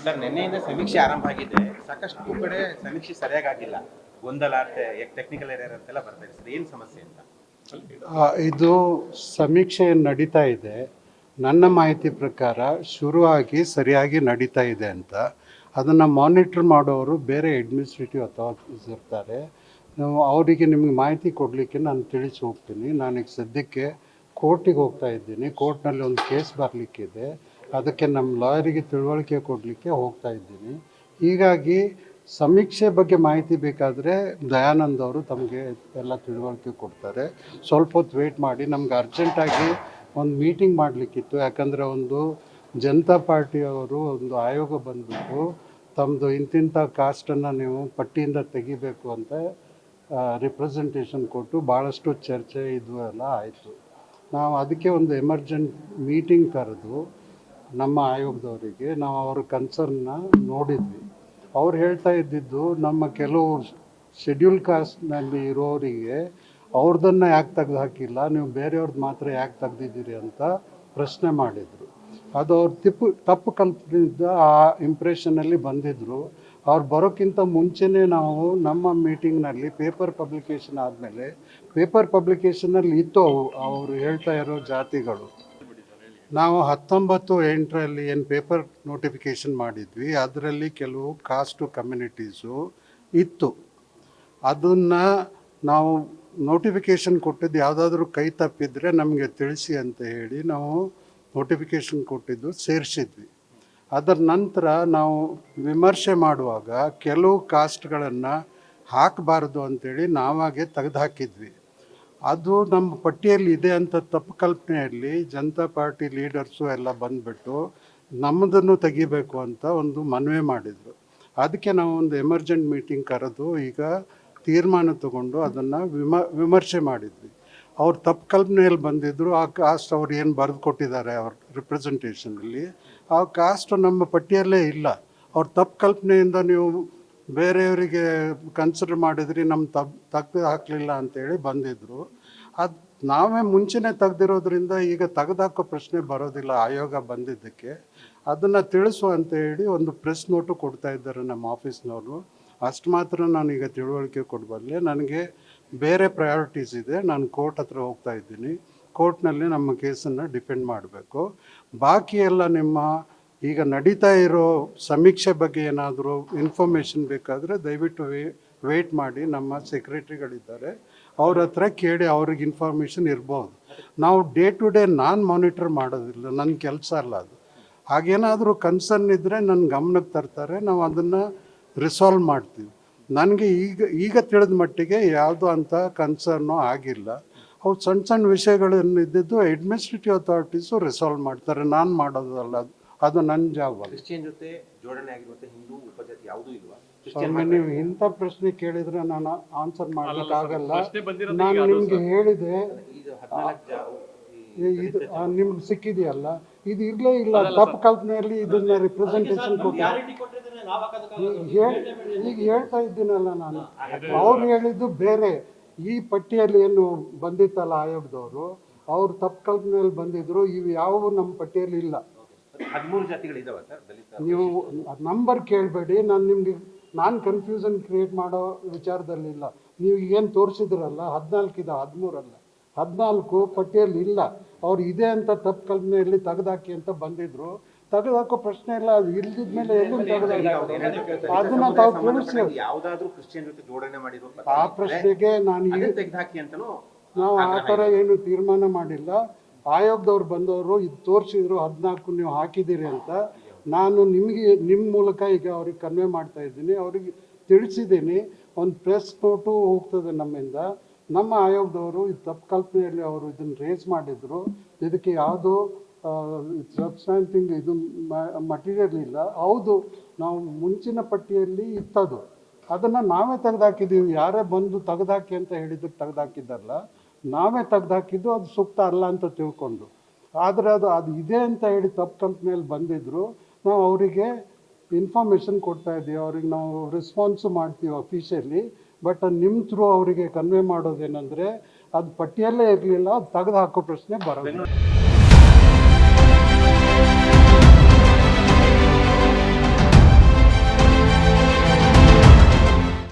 Sir ನಿನ್ನೆಯಿಂದ ಸಮೀಕ್ಷೆ ಆರಂಭ ಆಗಿದೆ. ಸಾಕಷ್ಟು ಕಡೆ ಸಮೀಕ್ಷೆ ಸರಿಯಾಗಿಲ್ಲ, ಗೊಂದಲ, ಟೆಕ್ನಿಕಲ್ ಏರಿಯರ್ ಅಂತೆಲ್ಲ ಬರ್ತಾ ಇದೆ ಸರ್. ಏನು ಸಮಸ್ಯೆ ಅಂತ? ಇದು ಸಮೀಕ್ಷೆ ನಡೀತಾ ಇದೆ. ನನ್ನ ಮಾಹಿತಿ ಪ್ರಕಾರ ಶುರುವಾಗಿ ಸರಿಯಾಗಿ ನಡೀತಾ ಇದೆ ಅಂತ. ಅದನ್ನು ಮಾನಿಟ್ರ್ ಮಾಡೋರು ಬೇರೆ ಅಡ್ಮಿನಿಸ್ಟ್ರೇಟಿವ್ ಅಥಾರಿಟೀಸ್ ಇರ್ತಾರೆ. ಅವರಿಗೆ ನಿಮಗೆ ಮಾಹಿತಿ ಕೊಡಲಿಕ್ಕೆ ನಾನು ತಿಳಿಸಿ ಹೋಗ್ತೀನಿ. ನಾನೀಗ ಸದ್ಯಕ್ಕೆ ಕೋರ್ಟಿಗೆ ಹೋಗ್ತಾ ಇದ್ದೀನಿ. ಕೋರ್ಟ್ನಲ್ಲಿ ಒಂದು ಕೇಸ್ ಬರಲಿಕ್ಕಿದೆ. ಅದಕ್ಕೆ ನಮ್ಮ ಲಾಯರಿಗೆ ತಿಳುವಳಿಕೆ ಕೊಡಲಿಕ್ಕೆ ಹೋಗ್ತಾ ಇದ್ದೀನಿ. ಹೀಗಾಗಿ ಸಮೀಕ್ಷೆ ಬಗ್ಗೆ ಮಾಹಿತಿ ಬೇಕಾದರೆ ದಯಾನಂದ್ ಅವರು ತಮಗೆ ಎಲ್ಲ ತಿಳುವಳಿಕೆ ಕೊಡ್ತಾರೆ. ಸ್ವಲ್ಪ ಹೊತ್ತು ವೆಯ್ಟ್ ಮಾಡಿ. ನಮ್ಗೆ ಅರ್ಜೆಂಟಾಗಿ ಒಂದು ಮೀಟಿಂಗ್ ಮಾಡಲಿಕ್ಕಿತ್ತು. ಯಾಕಂದರೆ ಒಂದು ಜನತಾ ಪಾರ್ಟಿಯವರು ಒಂದು ಆಯೋಗ ಬಂದ್ಬಿಟ್ಟು ತಮ್ಮದು ಇಂತಿಂಥ ಕಾಸ್ಟನ್ನು ನೀವು ಪಟ್ಟಿಯಿಂದ ತೆಗಿಬೇಕು ಅಂತ ರಿಪ್ರೆಸೆಂಟೇಷನ್ ಕೊಟ್ಟು ಭಾಳಷ್ಟು ಚರ್ಚೆ ಇದು ಎಲ್ಲ ಆಯಿತು. ನಾವು ಅದಕ್ಕೆ ಒಂದು ಎಮರ್ಜೆಂಟ್ ಮೀಟಿಂಗ್ ಕರೆದು ನಮ್ಮ ಆಯೋಗದವರಿಗೆ ನಾವು ಅವ್ರ ಕನ್ಸರ್ನ್ನ ನೋಡಿದ್ವಿ. ಅವ್ರು ಹೇಳ್ತಾ ಇದ್ದಿದ್ದು ನಮ್ಮ ಕೆಲವು ಶೆಡ್ಯೂಲ್ ಕಾಸ್ಟ್ನಲ್ಲಿ ಇರೋರಿಗೆ ಅವ್ರದ್ದನ್ನು ಯಾಕೆ ತೆಗೆದು ಹಾಕಿಲ್ಲ, ನೀವು ಬೇರೆಯವ್ರದ್ದು ಮಾತ್ರ ಯಾಕೆ ತೆಗ್ದಿದ್ದೀರಿ ಅಂತ ಪ್ರಶ್ನೆ ಮಾಡಿದರು. ಅದು ಅವ್ರು ತಪ್ಪು ಕಲ್ಪನೆಯಿಂದ ಆ ಇಂಪ್ರೆಷನಲ್ಲಿ ಬಂದಿದ್ದರು. ಅವ್ರು ಬರೋಕ್ಕಿಂತ ಮುಂಚೆನೇ ನಾವು ನಮ್ಮ ಮೀಟಿಂಗ್ನಲ್ಲಿ ಪೇಪರ್ ಪಬ್ಲಿಕೇಶನ್ ಆದಮೇಲೆ ಪೇಪರ್ ಪಬ್ಲಿಕೇಶನಲ್ಲಿ ಇತ್ತು ಅವರು ಹೇಳ್ತಾ ಇರೋ ಜಾತಿಗಳು. ನಾವು 19/8 ಏನು ಪೇಪರ್ ನೋಟಿಫಿಕೇಷನ್ ಮಾಡಿದ್ವಿ, ಅದರಲ್ಲಿ ಕೆಲವು ಕಾಸ್ಟು ಕಮ್ಯುನಿಟೀಸು ಇತ್ತು. ಅದನ್ನು ನಾವು ನೋಟಿಫಿಕೇಷನ್ ಕೊಟ್ಟಿದ್ದು ಯಾವುದಾದ್ರೂ ಕೈ ತಪ್ಪಿದರೆ ನಮಗೆ ತಿಳಿಸಿ ಅಂತ ಹೇಳಿ ನಾವು ನೋಟಿಫಿಕೇಷನ್ ಕೊಟ್ಟಿದ್ದು ಸೇರಿಸಿದ್ವಿ. ಅದರ ನಂತರ ನಾವು ವಿಮರ್ಶೆ ಮಾಡುವಾಗ ಕೆಲವು ಕಾಸ್ಟ್ಗಳನ್ನು ಹಾಕಬಾರ್ದು ಅಂಥೇಳಿ ನಾವಾಗೆ ತೆಗೆದುಹಾಕಿದ್ವಿ. ಅದು ನಮ್ಮ ಪಟ್ಟಿಯಲ್ಲಿ ಇದೆ ಅಂತ ತಪ್ಪು ಕಲ್ಪನೆಯಲ್ಲಿ ಜನತಾ ಪಾರ್ಟಿ ಲೀಡರ್ಸು ಎಲ್ಲ ಬಂದುಬಿಟ್ಟು ನಮ್ಮದನ್ನು ತೆಗಿಬೇಕು ಅಂತ ಒಂದು ಮನವಿ ಮಾಡಿದರು. ಅದಕ್ಕೆ ನಾವು ಒಂದು ಎಮರ್ಜೆಂಟ್ ಮೀಟಿಂಗ್ ಕರೆದು ಈಗ ತೀರ್ಮಾನ ತಗೊಂಡು ಅದನ್ನು ವಿಮರ್ಶೆ ಮಾಡಿದ್ವಿ. ಅವ್ರು ತಪ್ಪು ಕಲ್ಪನೆಯಲ್ಲಿ ಬಂದಿದ್ದರು. ಆ ಕಾಸ್ಟ್ ಅವ್ರು ಏನು ಬರೆದು ಕೊಟ್ಟಿದ್ದಾರೆ ಅವ್ರ ರಿಪ್ರೆಸೆಂಟೇಷನಲ್ಲಿ, ಆ ಕಾಸ್ಟ್ ನಮ್ಮ ಪಟ್ಟಿಯಲ್ಲೇ ಇಲ್ಲ. ಅವ್ರ ತಪ್ಪು ಕಲ್ಪನೆಯಿಂದ ನೀವು ಬೇರೆಯವರಿಗೆ ಕನ್ಸಿಡರ್ ಮಾಡಿದ್ರಿ, ನಮ್ಮ ತೆಗ್ದು ಹಾಕಲಿಲ್ಲ ಅಂತೇಳಿ ಬಂದಿದ್ದರು. ಅದು ನಾವೇ ಮುಂಚೆನೇ ತೆಗ್ದಿರೋದ್ರಿಂದ ಈಗ ತೆಗೆದಾಕೋ ಪ್ರಶ್ನೆ ಬರೋದಿಲ್ಲ ಆಯೋಗ ಬಂದಿದ್ದಕ್ಕೆ. ಅದನ್ನು ತಿಳಿಸು ಅಂತ ಹೇಳಿ ಒಂದು ಪ್ರೆಸ್ ನೋಟು ಕೊಡ್ತಾ ಇದ್ದಾರೆ ನಮ್ಮ ಆಫೀಸ್ನವರು. ಅಷ್ಟು ಮಾತ್ರ ನಾನೀಗ ತಿಳುವಳಿಕೆ ಕೊಡಬಲ್ಲೆ. ನನಗೆ ಬೇರೆ ಪ್ರಯಾರಿಟೀಸ್ ಇದೆ. ನಾನು ಕೋರ್ಟ್ ಹತ್ರ ಹೋಗ್ತಾ ಇದ್ದೀನಿ. ಕೋರ್ಟ್ನಲ್ಲಿ ನಮ್ಮ ಕೇಸನ್ನು ಡಿಫೆಂಡ್ ಮಾಡಬೇಕು. ಬಾಕಿ ಎಲ್ಲ ನಿಮ್ಮ ಈಗ ನಡೀತಾ ಇರೋ ಸಮೀಕ್ಷೆ ಬಗ್ಗೆ ಏನಾದರೂ ಇನ್ಫಾರ್ಮೇಷನ್ ಬೇಕಾದರೆ ದಯವಿಟ್ಟು ವೆಯ್ಟ್ ಮಾಡಿ. ನಮ್ಮ ಸೆಕ್ರೆಟ್ರಿಗಳಿದ್ದಾರೆ, ಅವ್ರ ಹತ್ರ ಕೇಳಿ ಅವ್ರಿಗೆ ಇನ್ಫಾರ್ಮೇಷನ್ ಇರ್ಬೋದು. ನಾವು ಡೇ ಟು ಡೇ ನಾನು ಮಾನಿಟರ್ ಮಾಡೋದಿಲ್ಲ, ನನ್ನ ಕೆಲಸ ಅಲ್ಲ ಅದು. ಹಾಗೇನಾದರೂ ಕನ್ಸರ್ನ್ ಇದ್ದರೆ ನನ್ನ ಗಮನಕ್ಕೆ ತರ್ತಾರೆ, ನಾವು ಅದನ್ನು ರಿಸಾಲ್ವ್ ಮಾಡ್ತೀವಿ. ನನಗೆ ಈಗ ತಿಳಿದ ಮಟ್ಟಿಗೆ ಯಾವುದೂ ಅಂಥ ಕನ್ಸರ್ನು ಆಗಿಲ್ಲ. ಅವು ಸಣ್ಣ ಸಣ್ಣ ವಿಷಯಗಳನ್ನು ಇದ್ದಿದ್ದು ಅಡ್ಮಿನಿಸ್ಟ್ರೇಟಿವ್ ಅಥಾರಿಟೀಸು ರಿಸಾಲ್ವ್ ಮಾಡ್ತಾರೆ, ನಾನು ಮಾಡೋದಲ್ಲ. ಅದು ನನ್ನ ಜಾಬ್. ಕ್ರಿಶ್ಚಿಯನ್ ಜೊತೆ ಜೋಡಣೆ ಆಗಿರುವಂಥ ಹಿಂದೂ ಉಪಜಾತಿ ಯಾವುದೂ ಇಲ್ವಾ? ನೀವು ಇಂಥ ಪ್ರಶ್ನೆ ಕೇಳಿದರೆ ನಾನು ಆನ್ಸರ್ ಮಾಡೋಕ್ಕಾಗಲ್ಲ. ನಾನು ನಿಮಗೆ ಹೇಳಿದೆ, ಇದು ನಿಮ್ಗೆ ಸಿಕ್ಕಿದೆಯಲ್ಲ, ಇದು ಇರಲೇ ಇಲ್ಲ. ತಪ್ಪು ಕಲ್ಪನೆಯಲ್ಲಿ ಇದನ್ನ ರಿಪ್ರೆಸೆಂಟೇಷನ್ ಕೊಟ್ಟು ಈಗ ಹೇಳ್ತಾ ಇದ್ದೀನಲ್ಲ ನಾನು. ಅವ್ರು ಹೇಳಿದ್ದು ಬೇರೆ. ಈ ಪಟ್ಟಿಯಲ್ಲಿ ಏನು ಬಂದಿತ್ತಲ್ಲ ಆಯೋಗದವರು, ಅವ್ರು ತಪ್ಪು ಕಲ್ಪನೆಯಲ್ಲಿ ಬಂದಿದ್ರು. ಇವು ಯಾವುವು ನಮ್ಮ ಪಟ್ಟಿಯಲ್ಲಿ ಇಲ್ಲ. 13 ಜಾತಿಗಳಿದಾವೆ ಸರ್ ದಲಿತ. ನೀವು ನಂಬರ್ ಕೇಳಬೇಡಿ. ನಾನು ಕನ್ಫ್ಯೂಷನ್ ಕ್ರಿಯೇಟ್ ಮಾಡೋ ವಿಚಾರದಲ್ಲಿಲ್ಲ. ನೀವು ಏನು ತೋರಿಸಿದ್ರಲ್ಲ 14 ಇದೆ, 13 ಅಲ್ಲ. 14 ಪಟ್ಟಿಯಲ್ಲಿ ಇಲ್ಲ. ಅವ್ರು ಇದೆ ಅಂತ ತಪ್ಪು ಕಲ್ಪನೆಯಲ್ಲಿ ತೆಗೆದಾಕಿ ಅಂತ ಬಂದಿದ್ರು. ತೆಗೆದಾಕೋ ಪ್ರಶ್ನೆ ಇಲ್ಲ. ಅದು ಇಲ್ದಿದ್ಮೇಲೆ ಎಲ್ಲೂ ತೆಗೆದಾಕಿ ಅದನ್ನ ತಾವು ತಿಳಿಸಿ. ಯಾವುದಾದ್ರೂ ಕ್ರಿಶ್ಚಿಯನ್ ಜೊತೆ ಜೋಡಣೆ ಮಾಡಿರೋ ಆ ಪ್ರಶ್ನೆಗೆ ನಾವು ಆ ಥರ ಏನು ತೀರ್ಮಾನ ಮಾಡಿಲ್ಲ. ಆಯೋಗದವ್ರು ಬಂದವರು ಇದು ತೋರಿಸಿದ್ರು, 14 ನೀವು ಹಾಕಿದ್ದೀರಿ ಅಂತ. ನಾನು ನಿಮ್ಮ ಮೂಲಕ ಈಗ ಅವ್ರಿಗೆ ಕನ್ವೆ ಮಾಡ್ತಾ ಇದ್ದೀನಿ, ಅವ್ರಿಗೆ ತಿಳಿಸಿದ್ದೀನಿ. ಒಂದು ಪ್ರೆಸ್ ನೋಟು ಹೋಗ್ತದೆ ನಮ್ಮಿಂದ. ನಮ್ಮ ಆಯೋಗದವರು ಇದು ತಪ್ಪು ಕಲ್ಪನೆಯಲ್ಲಿ ಅವರು ಇದನ್ನು ರೇಸ್ ಮಾಡಿದರು. ಇದಕ್ಕೆ ಯಾವುದೋ ಸಬ್ಸ್ಟ್ಯಾನ್ಸಿಂಗ್ ಇದು ಮಟೀರಿಯಲ್ ಇಲ್ಲ. ಹೌದು, ನಾವು ಮುಂಚಿನ ಪಟ್ಟಿಯಲ್ಲಿ ಇತ್ತದು, ಅದನ್ನು ನಾವೇ ತೆಗೆದಾಕಿದ್ದೀವಿ. ಯಾರೇ ಬಂದು ತೆಗೆದಾಕಿ ಅಂತ ಹೇಳಿದ್ದಕ್ಕೆ ತೆಗೆದಾಕಿದ್ದಾರಲ್ಲ, ನಾವೇ ತೆಗೆದಾಕಿದ್ದು. ಅದು ಸೂಕ್ತ ಅಲ್ಲ ಅಂತ ತಿಳ್ಕೊಂಡು. ಆದರೆ ಅದು ಇದೆ ಅಂತ ಹೇಳಿ ತಪ್ಪು ಕಂಪ್ನಿಯಲ್ಲಿ ಬಂದಿದ್ದರು. ನಾವು ಅವರಿಗೆ ಇನ್ಫಾರ್ಮೇಷನ್ ಕೊಡ್ತಾ ಇದ್ದೀವಿ. ಅವ್ರಿಗೆ ನಾವು ರೆಸ್ಪಾನ್ಸು ಮಾಡ್ತೀವಿ ಅಫಿಷಿಯಲಿ. ಬಟ್ ನಿಮ್ಮ ಥ್ರೂ ಅವರಿಗೆ ಕನ್ವೆ ಮಾಡೋದೇನೆಂದರೆ ಅದು ಪಟ್ಟಿಯಲ್ಲೇ ಇರಲಿಲ್ಲ, ಅದು ತೆಗೆದು ಹಾಕೋ ಪ್ರಶ್ನೆ ಬರೋದು.